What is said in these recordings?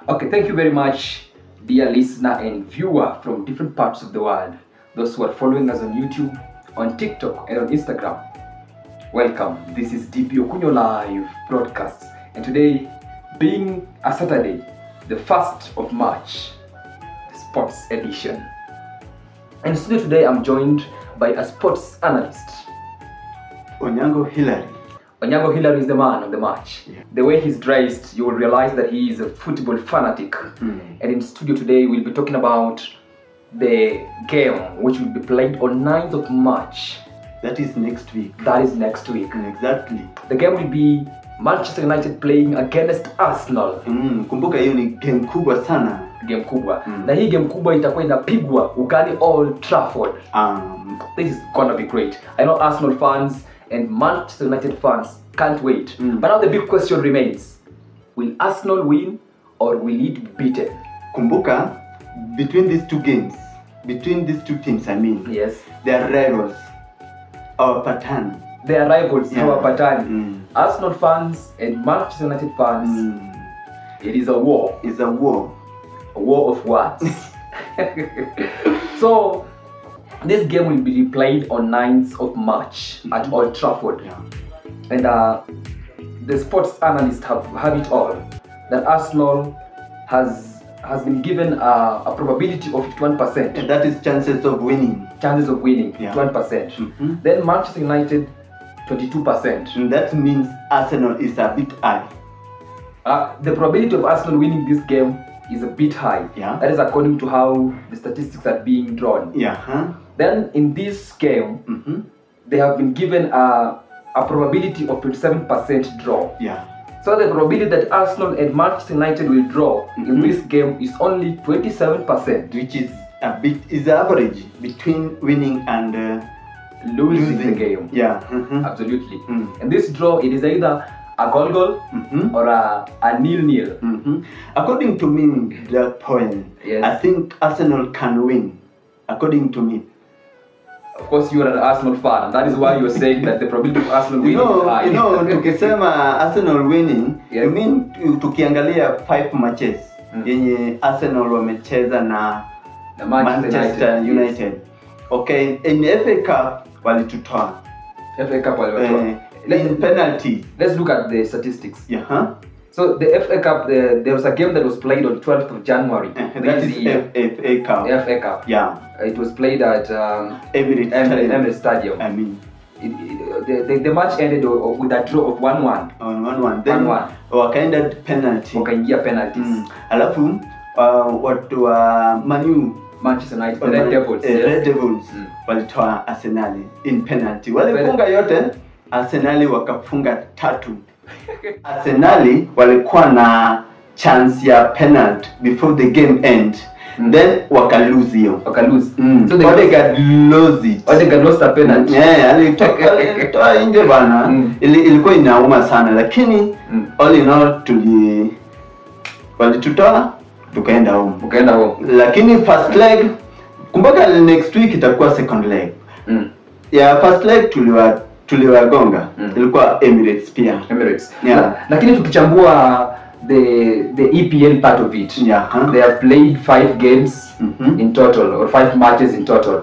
Okay, thank you very much, dear listener and viewer from different parts of the world. Those who are following us on YouTube, on TikTok, and on Instagram. Welcome. This is DP Okunyo Live broadcast. And today, being a Saturday, the 1st of March, the sports edition. And studio today, I'm joined by a sports analyst. Onyango Hillary. Onyango Hillary is the man on the match. Yeah. The way he's dressed, you will realize that he is a football fanatic. And in studio today, we'll be talking about the game which will be played on 9th of March. That is next week. That is next week. Exactly. The game will be Manchester United playing against Arsenal. Kumbuka hiyo ni game kubwa sana. Game kubwa. Na hii game kubwa itakuwa inapigwa ugani Old Trafford. This is gonna be great. I know Arsenal fans and Manchester United fans can't wait. But now the big question remains. Will Arsenal win or will it be beaten? Kumbuka, between these two games, between these two teams, I mean, Yes. they are rivals. Our pattern. They are rivals, Yeah. our pattern. Arsenal fans and Manchester United fans, it is a war. It's a war. A war of words. So, this game will be played on 9th of March at Old Trafford. Yeah. And the sports analysts have it all. That Arsenal has been given a probability of 51%. And that is chances of winning. Chances of winning, Yeah. 51%. Then Manchester United, 22%. And that means Arsenal is a bit high. The probability of Arsenal winning this game is a bit high. Yeah. That is according to how the statistics are being drawn. Yeah. Then in this game, they have been given a probability of 27% draw. Yeah. So the probability that Arsenal and Manchester United will draw in this game is only 27%. Which is a bit is average between winning and Losing the game. Yeah. Absolutely. And this draw, it is either a goal or a nil-nil. According to me, the point, Yes. I think Arsenal can win. According to me. Of course, you are an Arsenal fan, and that is why you are saying that the probability of Arsenal winning is high. Tukisema Arsenal winning, Yes. you mean tukiangalia 5 matches yenye Arsenal wamecheza na The Manchester United. Okay, in FA Cup walitutoa. FA Cup waliwatoa. In penalty. Let's look at the statistics. Yeah. So the FA Cup, there was a game that was played on 12th of January. That is FA Cup. FA Cup. Yeah. It was played at Emirates Stadium. I mean, the match ended with a draw of 1-1. on 1-1. Then 1-1. wakaenda penalty. Wakaingia penalties. Alafu watu wa Manchester United, the Red Devils. Red Devils walitoa Arsenal in penalty. Walifunga yote, Arsenal wakafunga 3. Arsenal walikuwa na chance ya penalty before the game end. Then wakalose hiyo. Wakalose. So they got lose it. Odegaard lost a penalty. Alitoa nje bana. Ilikuwa inauma sana, lakini all in all walitutoa tukaenda home. Ukaenda home. Lakini first leg, kumbuka next week itakuwa second leg. First leg tuliwagonga. Ilikuwa Emirates pia. Emirates. Yeah. Lakini tukichambua the EPL part of it. They have played 5 games in total, or 5 matches in total.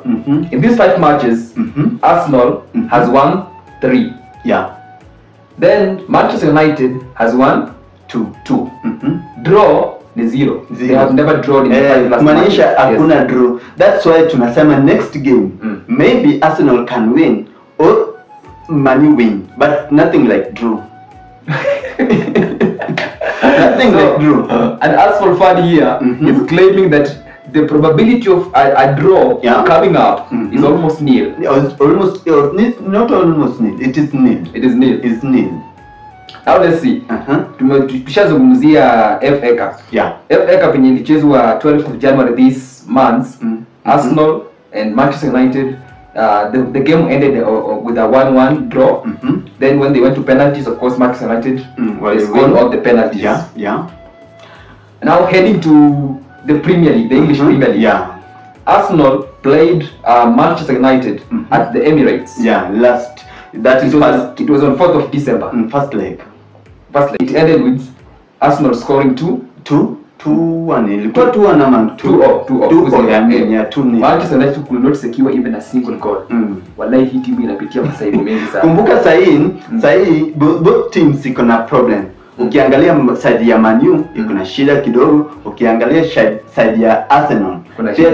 In these 5 matches, Arsenal has won 3. Yeah. Then Manchester United has won 2. Draw ni 0. They have never drawn in the 5 last matches. Manisha hakuna draw. That's why tunasema next game maybe Arsenal can win or Man U win, but nothing like draw. Nothing like draw. An Arsenal fan here is claiming that the probability of a draw coming up is almost nil. Almost, not almost nil. It is nil. It is nil. It's nil. Now let's see. Tushazungumzia FA Cup. Yeah. FA Cup yenye ilichezwa 12th of January this month. Arsenal and Manchester United. The game ended with a 1-1 draw. Then when they went to penalties, of course, Manchester United they scored all the penalties. Yeah. Now heading to the Premier League, the English Premier League. Yeah. Arsenal played Manchester United at the Emirates. Yeah, last. It was on 4th of December. First leg. It ended with Arsenal scoring 2 2-1 ilikuwa 2-1 ama 2-0. Manchester United could not secure even a single goal. Wallahi hii timu inapitia masaibu mengi sana. Kumbuka sahi both teams iko na problem. Ukiangalia side ya Man U iko na shida kidogo, ukiangalia side ya Arsenal pia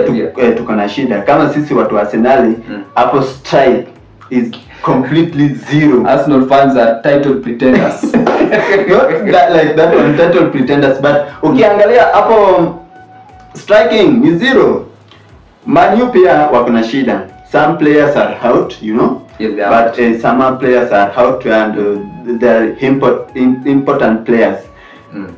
tuko na shida. Kama sisi watu wa Arsenal hapo strike is completely zero. Arsenal fans are title pretenders. Not like that one, title pretenders, but ukiangalia hapo striking ni zero. Man U pia wako na shida. Some players are out, you know. Yes, they are. But some players are out and they're important players.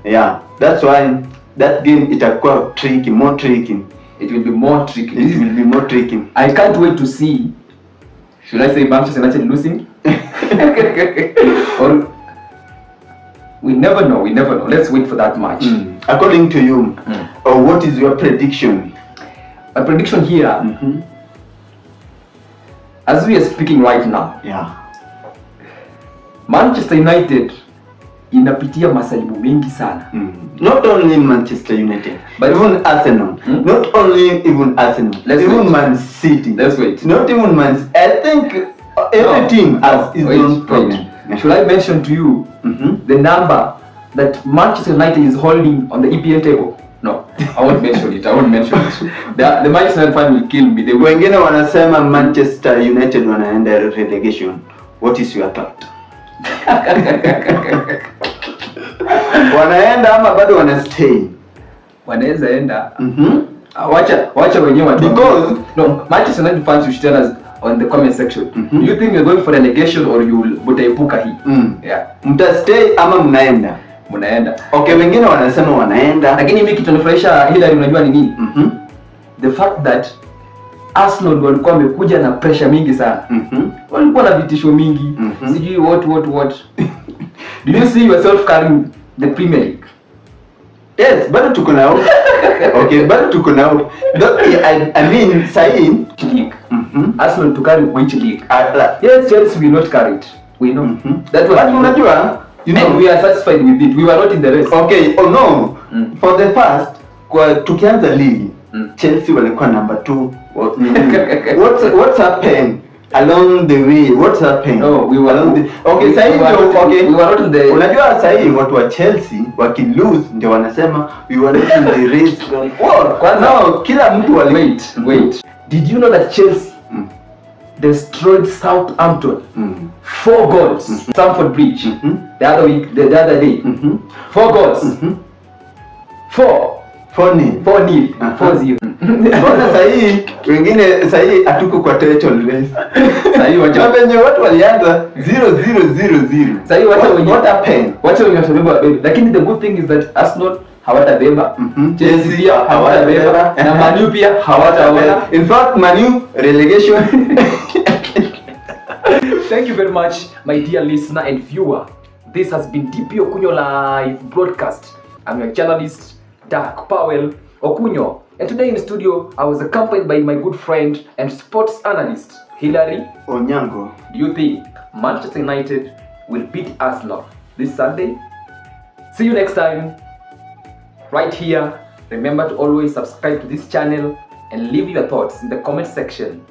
Yeah, that's why that game itakuwa tricky, more tricky. It will be more tricky. It will be more tricky. I can't wait to see. Should I say Manchester United losing? Or we never know. Let's wait for that match. According to you, or what is your prediction? My prediction here, as we are speaking right now, Manchester United inapitia masaibu mengi sana. Not only Manchester United, but even Arsenal. Not only even Arsenal. Even Man City. Let's wait. Not even Man City. I think every team has its own problem. Should I mention to you the number that Manchester United is holding on the EPL table? No, I won't mention it. The Manchester United fan will kill me. Wengine wanasema Manchester United wanaenda relegation. What is your thought? Wanaenda ama bado wanastay? Wanaweza enda. Wacha wenyewe watu. Because Manchester United fans should tell us on the comment section. Do you think you're going for relegation or you mtaepuka hii? Yeah. Mtastay ama mnaenda? Mnaenda. Okay, wengine wanasema wanaenda. Lakini mimi kitu kinanifurahisha Hilary, unajua ni nini? The fact that Arsenal walikuwa wamekuja na pressure mingi sana. Walikuwa na vitisho mingi. Sijui what. Do you see yourself carrying the Premier League? Yes, bado tuko na hope. Okay, bado tuko na hope. I mean, saying league. Arsenal to carry which league? Yes, Chelsea will not carry it. We know. That was. But unajua, you know, we are satisfied with it. We were not in the race. Okay, oh no. For the first, kwa tukianza league, Chelsea walikuwa number 2. What's happened along the way? What's happened? No, we were along the. Okay, sahi okay. We were not in the. Unajua sahi watu wa Chelsea wakilose ndio wanasema we were not in the race. What? Kwanza kila mtu wali wait. Did you know that Chelsea destroyed Southampton 4 goals? Stamford Bridge. The other day. 4 goals. 4-0. 4-0. Mbona sahi wengine sahi hatuko kwa title race. Sahi wenye watu walianza 0-0-0-0. Sahi what happened? Wacha wenye watabeba. Lakini the good thing is that Arsenal hawatabeba. Chelsea pia hawatabeba. Na Man U pia hawatabeba. In fact, Man U relegation. Thank you very much, my dear listener and viewer. This has been DP Okunyo Live broadcast. I'm your journalist, Dark Powell Okunyo. And today in the studio, I was accompanied by my good friend and sports analyst, Hilary Onyango. Do you think Manchester United will beat Arsenal this Sunday? See you next time, right here. Remember to always subscribe to this channel and leave your thoughts in the comment section.